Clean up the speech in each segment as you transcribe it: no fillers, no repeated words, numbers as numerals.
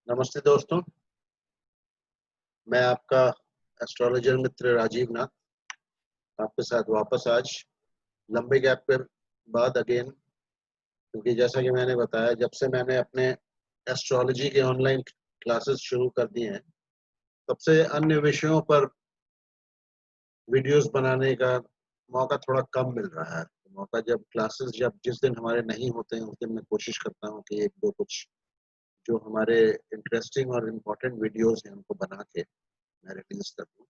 नमस्ते दोस्तों, मैं आपका एस्ट्रोलॉजर मित्र राजीव नाथ आपके साथ वापस आज लंबे गैप के बाद अगेन, क्योंकि जैसा कि मैंने बताया, जब से मैंने अपने एस्ट्रोलॉजी के ऑनलाइन क्लासेस शुरू कर दिए हैं, तब से अन्य विषयों पर वीडियोस बनाने का मौका थोड़ा कम मिल रहा है। मौका जब क्लासेस जब जिस दिन हमारे नहीं होते हैं, उस दिन मैं कोशिश करता हूँ कि एक दो कुछ जो हमारे इंटरेस्टिंग और इम्पोर्टेंट वीडियोस हैं उनको बना के मैं रिलीज कर दूँ।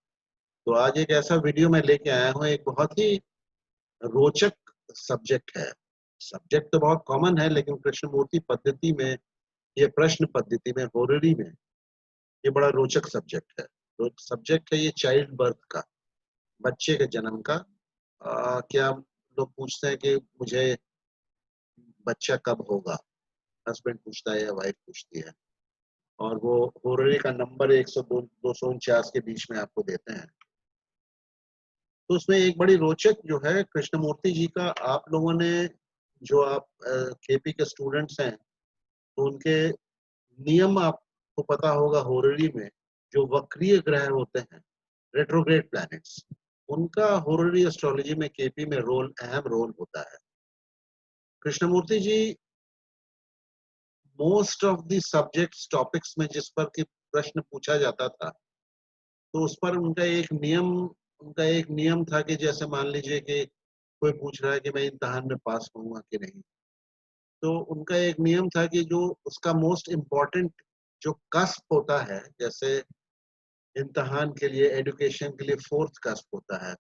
तो आज एक ऐसा वीडियो मैं लेके आया हूँ, एक बहुत ही रोचक सब्जेक्ट है। सब्जेक्ट तो बहुत कॉमन है, लेकिन कृष्णमूर्ति पद्धति में, ये प्रश्न पद्धति में, होररी में, ये बड़ा रोचक सब्जेक्ट है। तो सब्जेक्ट है ये चाइल्ड बर्थ का, बच्चे के जन्म का। क्या लोग पूछते हैं कि मुझे बच्चा कब होगा, हस्बैंड पूछता है या वाइफ पूछती है, और वो होररी का नंबर 102 249 के बीच में आपको देते हैं। तो उसमें एक बड़ी रोचक जो है कृष्णमूर्ति जी का, आप लोगों ने, जो आप केपी के स्टूडेंट्स हैं, तो उनके नियम आपको पता होगा। होररी में जो वक्रीय ग्रह होते हैं, रेट्रोग्रेड प्लैनेट्स, उनका होररी एस्ट्रोलॉजी में, केपी में रोल, अहम रोल होता है। Krishnamurti ji most of the subjects topics में जिस पर कि प्रश्न पूछा जाता था, तो उस पर उनका एक नियम था कि जैसे मान लीजिए कि कोई पूछ रहा है कि मैं इम्तिहान में पास होऊंगा कि नहीं, तो उनका एक नियम था कि जो उसका मोस्ट इम्पोर्टेंट जो कस्प होता है, जैसे इम्तिहान के लिए, एजुकेशन के लिए फोर्थ कस्प होता है,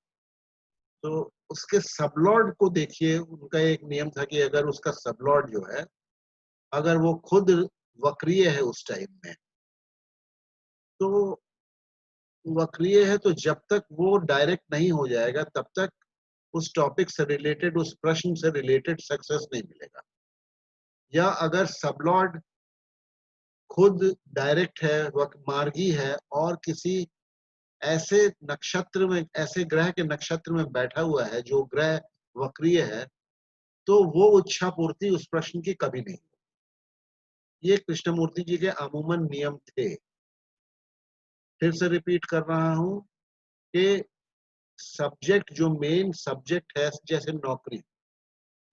तो उसके सबलॉर्ड को देखिए। उनका एक नियम था कि अगर उसका सबलॉर्ड जो है, अगर वो खुद वक्रीय है उस टाइम में, तो वक्रीय है, तो जब तक वो डायरेक्ट नहीं हो जाएगा, तब तक उस टॉपिक से रिलेटेड, उस प्रश्न से रिलेटेड सक्सेस नहीं मिलेगा। या अगर सबलॉर्ड खुद डायरेक्ट है, मार्गी है, और किसी ऐसे नक्षत्र में, ऐसे ग्रह के नक्षत्र में बैठा हुआ है जो ग्रह वक्रीय है, तो वो इच्छा पूर्ति उस प्रश्न की कभी नहीं। ये कृष्णमूर्ति जी के अमूमन नियम थे। फिर से रिपीट कर रहा हूं कि सब्जेक्ट, जो मेन सब्जेक्ट है, जैसे नौकरी,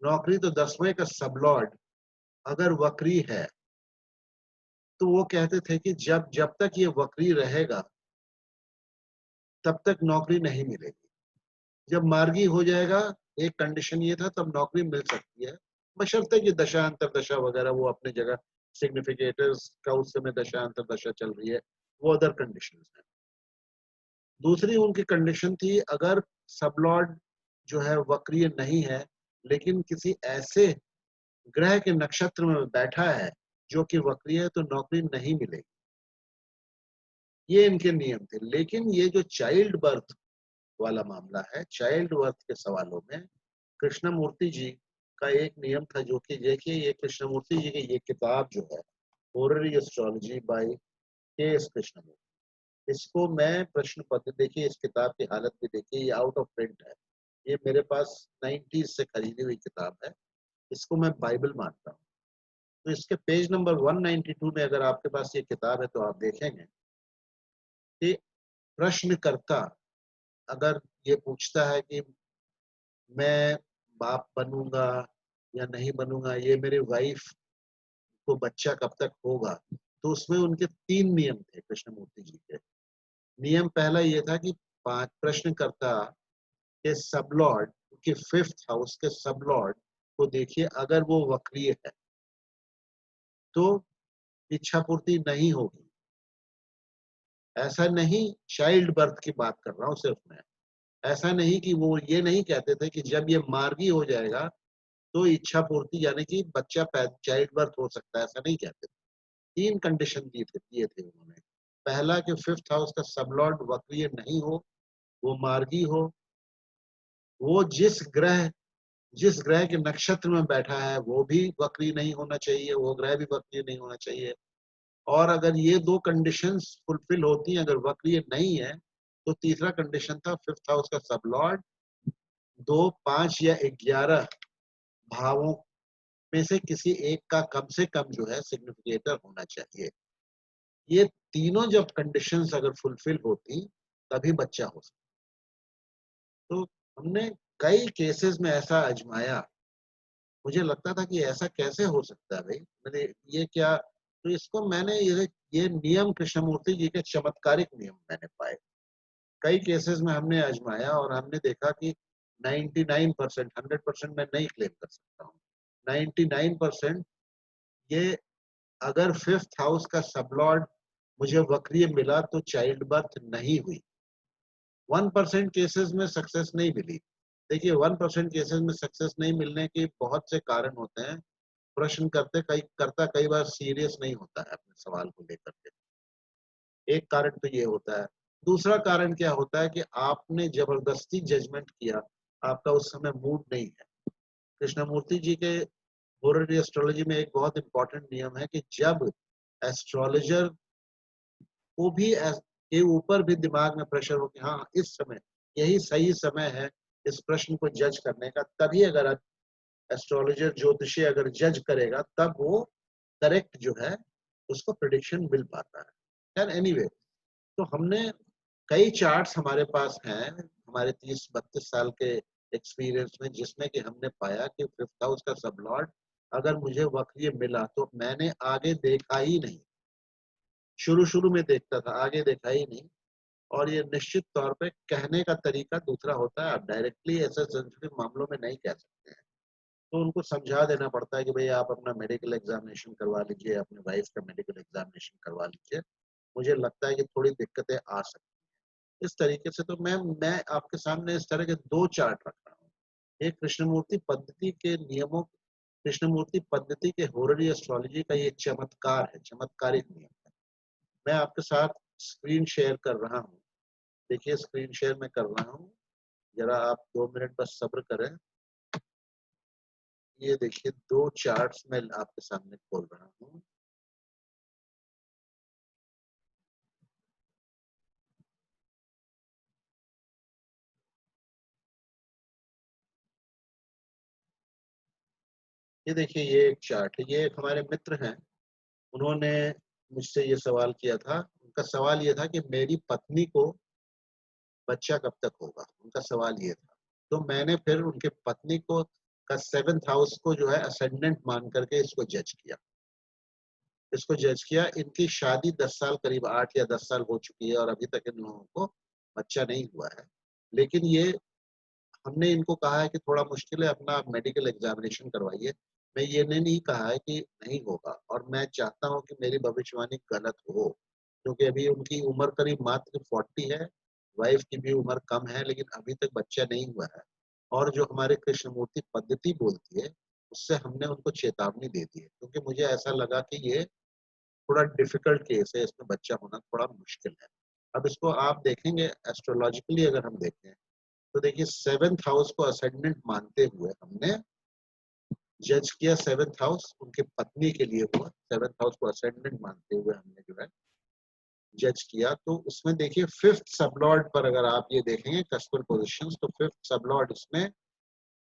नौकरी तो 10वें का सबलॉर्ड अगर वक्री है, तो वो कहते थे कि जब जब तक ये वक्री रहेगा, तब तक नौकरी नहीं मिलेगी। जब मार्गी हो जाएगा, एक कंडीशन ये था, तब नौकरी मिल सकती है, बशर्ते कि दशा अंतरदशा वगैरह वो अपने जगह, सिग्निफिकेटर्स का उस समय दशा अंतरदशा चल रही है, वो अदर कंडीशन है। दूसरी उनकी कंडीशन थी, अगर सबलॉर्ड जो है वक्रीय नहीं है, लेकिन किसी ऐसे ग्रह के नक्षत्र में बैठा है जो कि वक्रीय है, तो नौकरी नहीं मिलेगी। ये इनके नियम थे। लेकिन ये जो चाइल्ड बर्थ वाला मामला है, चाइल्ड बर्थ के सवालों में कृष्णमूर्ति जी का एक नियम था, जो कि देखिए, ये कृष्णमूर्ति जी की ये किताब जो है, होररी एस्ट्रोलॉजी बाय के एस कृष्णमूर्ति, इसको मैं प्रश्न पत्र, देखिए इस किताब की हालत भी देखिए, ये आउट ऑफ प्रिंट है। ये मेरे पास 90s से खरीदी हुई किताब है। इसको मैं बाइबल मानता हूँ। तो इसके पेज नंबर 192 में अगर आपके पास ये किताब है, तो आप देखेंगे कि प्रश्नकर्ता अगर ये पूछता है कि मैं बाप बनूंगा या नहीं बनूंगा, ये मेरी वाइफ को बच्चा कब तक होगा, तो उसमें उनके 3 नियम थे कृष्णमूर्ति जी के। नियम पहला ये था कि पांच प्रश्नकर्ता के सबलॉर्ड के 5th हाउस के सबलॉर्ड को देखिए, अगर वो वक्रीय है तो इच्छा पूर्ति नहीं होगी। ऐसा नहीं, चाइल्ड बर्थ की बात कर रहा हूँ सिर्फ मैं। ऐसा नहीं कि वो ये नहीं कहते थे कि जब ये मार्गी हो जाएगा तो इच्छा पूर्ति, यानी कि बच्चा चाइल्ड बर्थ हो सकता है, ऐसा नहीं कहते। 3 कंडीशन दिए थे उन्होंने। पहला कि 5th हाउस का सबलॉर्ड वक्रीय नहीं हो, वो मार्गी हो, वो जिस ग्रह के नक्षत्र में बैठा है वो भी वक्री नहीं होना चाहिए, वो ग्रह भी वक्री नहीं होना चाहिए। और अगर ये 2 कंडीशंस फुलफिल होती हैं, अगर वक्रीय नहीं है, तो तीसरा कंडीशन था 5th हाउस का सबलॉर्ड 2, 5 या 11 भावों में से किसी एक का कम से कम जो है सिग्निफिकेटर होना चाहिए। ये तीनों जब कंडीशंस अगर फुलफिल होती तभी बच्चा हो सकता। तो हमने कई केसेस में ऐसा आजमाया, मुझे लगता था कि ऐसा कैसे हो सकता है भाई, मैंने ये क्या, तो इसको मैंने ये नियम कृष्णमूर्ति जी के चमत्कारिक नियम मैंने पाए। कई केसेस में हमने आजमाया और हमने देखा कि 99%, 100% मैं नहीं क्लेम कर सकता हूँ, 99% ये, अगर फिफ्थ हाउस का सबलॉर्ड मुझे वक्रीय मिला तो चाइल्ड बर्थ नहीं हुई। 1% केसेस में सक्सेस नहीं मिली। देखिए 1% केसेस में सक्सेस नहीं मिलने के बहुत से कारण होते हैं। प्रश्न करता कई बार सीरियस नहीं होता है अपने सवाल को लेकर के। एक कारण तो ये होता है। दूसरा कारण क्या होता है कि आपने जबरदस्ती जजमेंट किया, आपका उस समय मूड नहीं है। कृष्णमूर्ति जी के होररी एस्ट्रोलॉजी में एक बहुत इंपॉर्टेंट नियम है कि जब एस्ट्रोलॉजर को भी के ऊपर भी दिमाग में प्रेशर हो कि हाँ इस समय यही सही समय है इस प्रश्न को जज करने का, तभी अगर एस्ट्रोलॉजर ज्योतिषी अगर जज करेगा तब वो करेक्ट जो है उसको प्रिडिक्शन मिल पाता है। यार एनीवे, तो हमने कई चार्ट्स हमारे पास हैं हमारे 30-32 साल के एक्सपीरियंस में, जिसमें कि हमने पाया कि फिफ्थ हाउस का सबलॉर्ड अगर मुझे वक्रीय मिला तो मैंने आगे देखा ही नहीं। शुरू शुरू में देखता था, आगे देखा ही नहीं। और ये निश्चित तौर पे कहने का तरीका दूसरा होता है, आप डायरेक्टली ऐसे सेंसिटिव मामलों में नहीं कह सकते हैं। तो उनको समझा देना पड़ता है कि भाई आप अपना मेडिकल एग्जामिनेशन करवा लीजिए, अपने वाइफ का मेडिकल एग्जामिनेशन करवा लीजिए, मुझे लगता है कि थोड़ी दिक्कतें आ सकती हैं। इस तरीके से तो मैं आपके सामने इस तरह के 2 चार्ट रख रहा हूँ। एक कृष्णमूर्ति पद्धति के नियमों, कृष्णमूर्ति पद्धति के होररी एस्ट्रोलॉजी का ये चमत्कार है, चमत्कारिक नियम है। मैं आपके साथ स्क्रीन शेयर कर रहा हूँ। देखिए स्क्रीन शेयर मैं कर रहा हूँ, जरा आप 2 मिनट बस सब्र करें। ये देखिए 2 चार्ट्स मैं आपके सामने खोल रहा हूँ। ये देखिए ये एक चार्ट है, ये एक हमारे मित्र हैं, उन्होंने मुझसे ये सवाल किया था। उनका सवाल ये था कि मेरी पत्नी को बच्चा कब तक होगा, उनका सवाल ये था। तो मैंने फिर उनके पत्नी को का 7th हाउस को जो है असेंडेंट मान करके इसको जज किया। इसको जज किया, इनकी शादी 10 साल, करीब 8 या 10 साल हो चुकी है और अभी तक इन लोगों को बच्चा नहीं हुआ है। लेकिन ये हमने इनको कहा है कि थोड़ा मुश्किल है, अपना आप मेडिकल एग्जामिनेशन करवाइए। मैं ये नहीं कहा है कि नहीं होगा, और मैं चाहता हूँ कि मेरी भविष्यवाणी गलत हो, क्योंकि अभी उनकी उम्र करीब मात्र 40 है, वाइफ की भी उम्र कम है, लेकिन अभी तक बच्चा नहीं हुआ है। और जो हमारे कृष्णमूर्ति पद्धति बोलती है उससे हमने उनको चेतावनी दे दी है, क्योंकि मुझे ऐसा लगा कि ये थोड़ा डिफिकल्ट केस है, इसमें बच्चा होना थोड़ा मुश्किल है। अब इसको आप देखेंगे एस्ट्रोलॉजिकली, अगर हम देखें तो देखिए 7th हाउस को असेंडेंट मानते हुए हमने जज किया। 7th हाउस उनके पत्नी के लिए हुआ, 7th हाउस को असेंडेंट मानते हुए हमने जो है जज किया। तो उसमें देखिए फिफ्थ सबलॉर्ड पर अगर आप ये देखेंगे कस्पर पोजीशंस, तो फिफ्थ सबलॉर्ड इसमें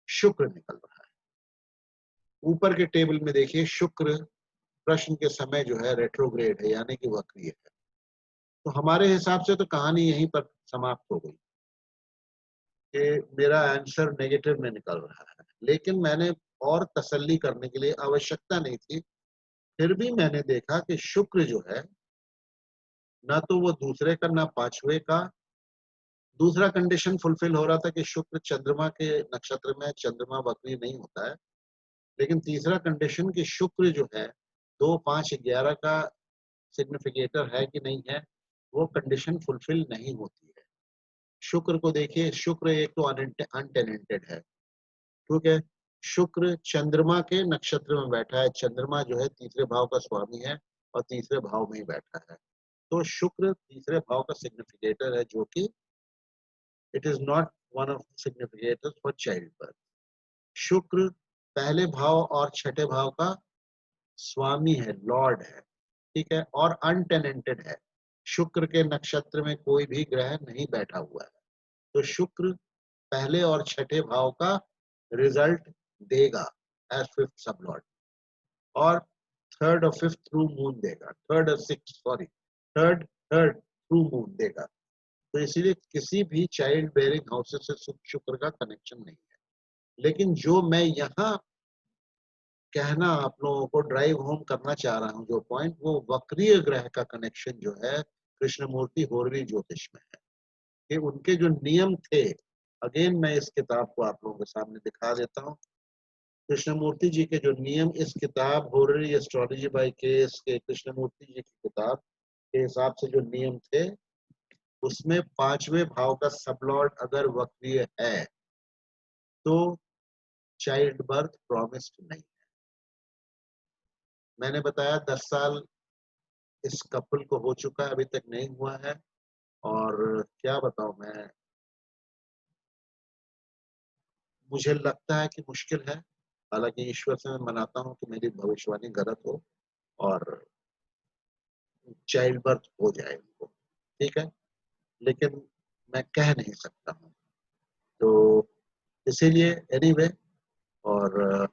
शुक्र निकल रहा है। ऊपर के टेबल में देखिए शुक्र प्रश्न के समय जो है रेट्रोग्रेड है, यानी कि वक्रीय है। तो हमारे हिसाब से तो कहानी यहीं पर समाप्त हो गई कि मेरा आंसर नेगेटिव में निकल रहा है। लेकिन मैंने और तसल्ली करने के लिए, आवश्यकता नहीं थी, फिर भी मैंने देखा कि शुक्र जो है ना तो वो दूसरे का ना पांचवे का। दूसरा कंडीशन फुलफिल हो रहा था कि शुक्र चंद्रमा के नक्षत्र में, चंद्रमा वक्री नहीं होता है। लेकिन तीसरा कंडीशन कि शुक्र जो है 2, 5, 11 का सिग्निफिकेटर है कि नहीं है, वो कंडीशन फुलफिल नहीं होती है। शुक्र को देखिए, शुक्र एक तो अनटेनेंटेड है, ठीक है। शुक्र चंद्रमा के नक्षत्र में बैठा है, चंद्रमा जो है तीसरे भाव का स्वामी है और तीसरे भाव में ही बैठा है। तो शुक्र तीसरे भाव का सिग्निफिकेटर है, जो कि it is not one of significators for child birth. शुक्र पहले भाव और छठे भाव का स्वामी है, लॉर्ड है, ठीक है, और अनटेनेंटेड है। शुक्र के नक्षत्र में कोई भी ग्रह नहीं बैठा हुआ है। तो शुक्र पहले और छठे भाव का रिजल्ट देगा एज फिफ्थ सबलॉर्ड, और थर्ड और फिफ्थ थ्रू मून देगा, थर्ड और six, sorry, third third through moon देगा। तो इसीलिए किसी भी चाइल्ड बेयरिंग हाउसेस से शुक्र का कनेक्शन नहीं है। लेकिन जो मैं यहाँ कहना आप लोगों को ड्राइव होम करना चाह रहा हूँ, जो पॉइंट, वो वक्रीय ग्रह का कनेक्शन जो है कृष्णमूर्ति होररी ज्योतिष में है, कि उनके जो नियम थे, अगेन मैं इस किताब को आप लोगों के सामने दिखा देता हूँ। कृष्णमूर्ति जी के जो नियम इस किताब होररी एस्ट्रोलॉजी बाय केएस के कृष्णमूर्ति जी की किताब के हिसाब से जो नियम थे, उसमें पांचवें भाव का सबलॉर्ड अगर वक्रीय है तो चाइल्ड बर्थ प्रॉमिस्ड नहीं। मैंने बताया 10 साल इस कपल को हो चुका है, अभी तक नहीं हुआ है। और क्या बताऊं मैं, मुझे लगता है कि मुश्किल है। हालांकि ईश्वर से मैं मनाता हूं कि मेरी भविष्यवाणी गलत हो और चाइल्ड बर्थ हो जाए उनको, ठीक है, लेकिन मैं कह नहीं सकता हूँ। तो इसीलिए एनीवे, और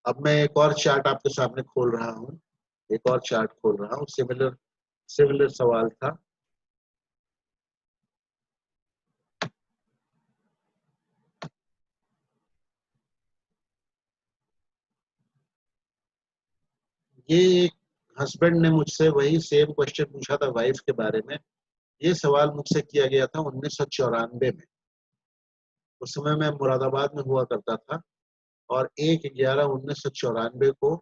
अब मैं एक और चार्ट आपके सामने खोल रहा हूँ, एक और चार्ट खोल रहा हूँ, सिमिलर सिमिलर सवाल था। ये एक हस्बैंड ने मुझसे वही सेम क्वेश्चन पूछा था वाइफ के बारे में। ये सवाल मुझसे किया गया था 1994 में। उस समय मैं मुरादाबाद में हुआ करता था और 1/11/1994 को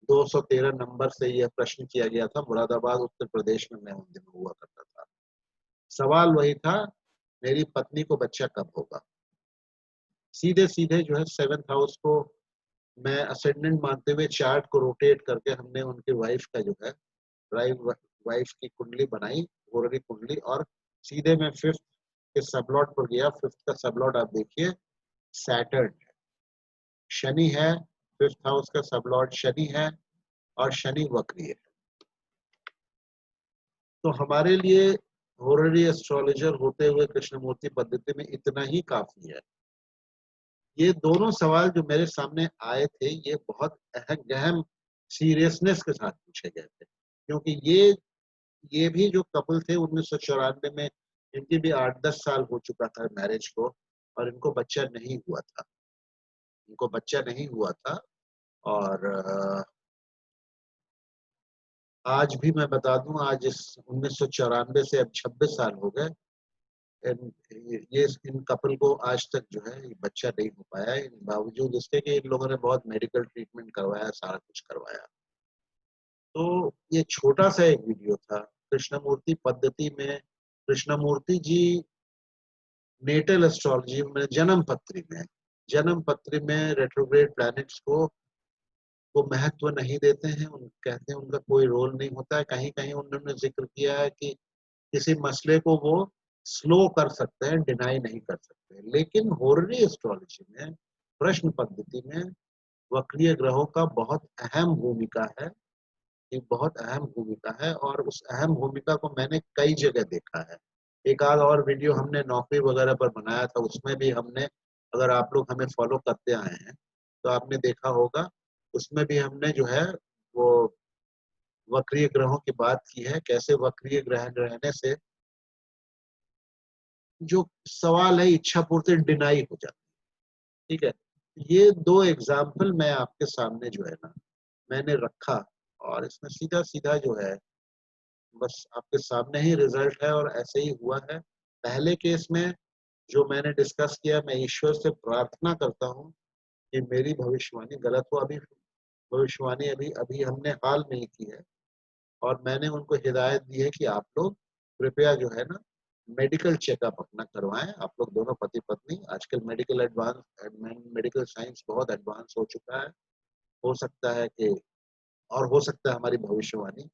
213 नंबर से यह प्रश्न किया गया था। मुरादाबाद उत्तर प्रदेश में मैं उन दिनों हुआ करता था। सवाल वही था, मेरी पत्नी को बच्चा कब होगा। सीधे सीधे जो है 7th हाउस को मैं असेंडेंट मानते हुए चार्ट को रोटेट करके हमने उनकी वाइफ का जो है वाइफ की कुंडली बनाई, होररी कुंडली, और सीधे मैं 5th के सबलॉट पर गया। 5th का सबलॉट आप देखिए, सैटर्न है, शनि है। 5th हाउस का सबलॉट शनि है और शनि वक्री है। तो हमारे लिए होररी एस्ट्रोलॉजर होते हुए कृष्णमूर्ति पद्धति में इतना ही काफी है। ये दोनों सवाल जो मेरे सामने आए थे, ये बहुत गहन सीरियसनेस के साथ पूछे गए थे, क्योंकि ये भी जो कपल थे 1994 में, इनकी भी 8-10 साल हो चुका था मैरिज को, और इनको बच्चा नहीं हुआ था, इनको बच्चा नहीं हुआ था। और आज भी मैं बता दूं, आज इस 1994 से अब 26 साल हो गए, इन कपल को आज तक जो है ये बच्चा नहीं हो पाया है, बावजूद इसके कि इन लोगों ने बहुत मेडिकल ट्रीटमेंट करवाया, सारा कुछ करवाया। तो ये छोटा सा एक वीडियो था कृष्णमूर्ति पद्धति में। कृष्णमूर्ति जी नेटल एस्ट्रोलॉजी में, जन्म पत्री में रेट्रोग्रेड प्लैनेट्स को महत्व नहीं देते हैं। उन कहते हैं उनका कोई रोल नहीं होता है। कहीं कहीं उन्होंने जिक्र किया है कि किसी मसले को वो स्लो कर सकते हैं, डिनाई नहीं कर सकते। लेकिन होररी एस्ट्रोलॉजी में, प्रश्न पद्धति में, वक्रीय ग्रहों का बहुत अहम भूमिका है, एक बहुत अहम भूमिका है। और उस अहम भूमिका को मैंने कई जगह देखा है। एक आध और वीडियो हमने नौकरी वगैरह पर बनाया था, उसमें भी हमने, अगर आप लोग हमें फॉलो करते आए हैं तो आपने देखा होगा, उसमें भी हमने जो है वो वक्रीय ग्रहों की बात की है, कैसे वक्रीय ग्रह रहने से जो सवाल है इच्छा पूर्ति डिनाई हो जाती है, ठीक है। ये दो एग्जाम्पल मैं आपके सामने जो है ना मैंने रखा, और इसमें सीधा सीधा जो है बस आपके सामने ही रिजल्ट है, और ऐसे ही हुआ है। पहले केस में जो मैंने डिस्कस किया, मैं ईश्वर से प्रार्थना करता हूँ कि मेरी भविष्यवाणी गलत हो। अभी भविष्यवाणी अभी अभी हमने हाल में ही की है, और मैंने उनको हिदायत दी है कि आप लोग कृपया जो है ना मेडिकल चेकअप अपना करवाएं। आप लोग दोनों पति पत्नी, आजकल मेडिकल साइंस बहुत एडवांस हो चुका है। हो सकता है कि, और हो सकता है हमारी भविष्यवाणी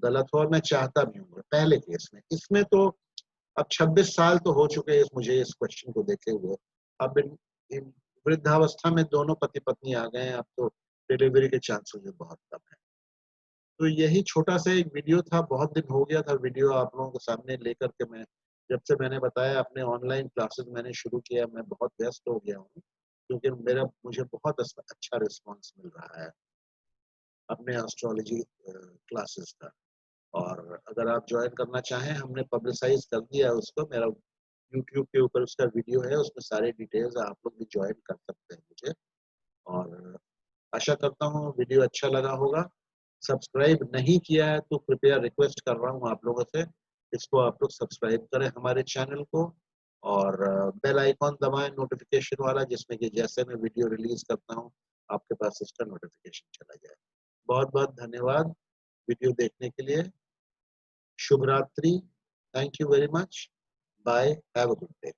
गलत हो, और मैं चाहता भी हूँ। पहले केस में, इसमें तो अब 26 साल तो हो चुके हैं मुझे इस क्वेश्चन को देखे हुए। अब इन वृद्धावस्था में दोनों पति पत्नी आ गए हैं, अब तो डिलीवरी के चांसेस भी बहुत कम है। तो यही छोटा सा एक वीडियो था, बहुत दिन हो गया था वीडियो आप लोगों के सामने लेकर के। मैं जब से मैंने बताया अपने ऑनलाइन क्लासेस मैंने शुरू किया, मैं बहुत व्यस्त हो गया हूँ, क्योंकि मुझे बहुत अच्छा रिस्पॉन्स मिल रहा है। अपने एस्ट्रोलॉजी क्लासेस का। और अगर आप ज्वाइन करना चाहें, हमने पब्लिसाइज कर दिया है उसको, मेरा यूट्यूब के ऊपर उसका वीडियो है, उसमें सारे डिटेल्स, आप लोग भी ज्वाइन कर सकते हैं मुझे। और आशा करता हूँ वीडियो अच्छा लगा होगा। सब्सक्राइब नहीं किया है तो कृपया रिक्वेस्ट कर रहा हूँ आप लोगों से, इसको आप लोग सब्सक्राइब करें हमारे चैनल को, और बेल आइकॉन दबाएं नोटिफिकेशन वाला, जिसमें कि जैसे मैं वीडियो रिलीज करता हूँ आपके पास इसका नोटिफिकेशन चला जाए। बहुत बहुत धन्यवाद वीडियो देखने के लिए। शुभ रात्रि। Thank you very much. Bye. Have a good day.